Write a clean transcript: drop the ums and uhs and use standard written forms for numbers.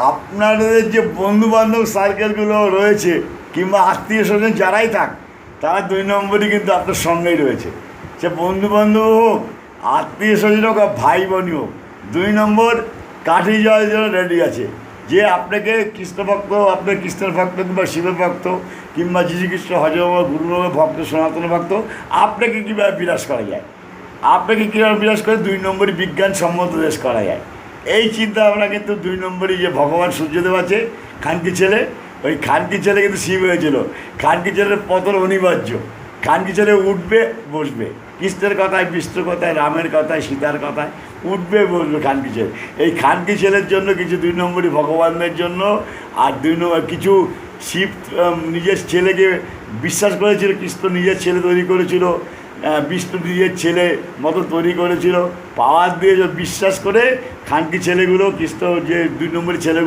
আপনাদের যে বন্ধুবান্ধব সার্কেলগুলো রয়েছে কিংবা আত্মীয় স্বজন যারাই থাক, তারা 2 নম্বরই কিন্তু আপনার সঙ্গেই রয়েছে। সে বন্ধুবান্ধব হোক, আত্মীয় স্বজন হোক, আর ভাই বোনই হোক, 2 নম্বর কাঠি যাওয়ার জন্য রেডি আছে। যে আপনাকে কৃষ্ণভক্ত, আপনার কৃষ্ণের ভক্ত কিংবা শিবের ভক্ত কিংবা যীশুখ্রিস্ট হজরম গুরুর ভক্ত, সনাতন ভক্ত, আপনাকে কীভাবে বিনাশ করা যায়, আপনাকে কীভাবে বিনাশ করে 2 নম্বরই বিজ্ঞানসম্মত দেশ করা যায়, এই চিন্তা ভাবনা কিন্তু 2 নম্বরই যে ভগবান সূর্যদেব আছে, খানকি ছেলে, ওই খানকি ছেলে কিন্তু শিব হয়েছিল। খানকি ছেলের পতন অনিবার্য। খানকি ছেলে উঠবে বসবে, কৃষ্ণের কথায়, বিষ্ণুর কথায়, রামের কথায়, সীতার কথায় উঠবে বসবে খানকি ছেলে। এই খানকি ছেলের জন্য কিছু 2 নম্বরই ভগবানদের জন্য, আর 2 নম্বর কিছু শিব নিজের ছেলেকে বিশ্বাস করেছিল, কৃষ্ণ নিজের ছেলে তৈরি করেছিল, বিষ্ণু নিজের ছেলে মতো তৈরি করেছিল, পাওয়ার দিয়ে বিশ্বাস করে খানকি ছেলেগুলো, কৃষ্ণ যে 2 নম্বরই ছেলে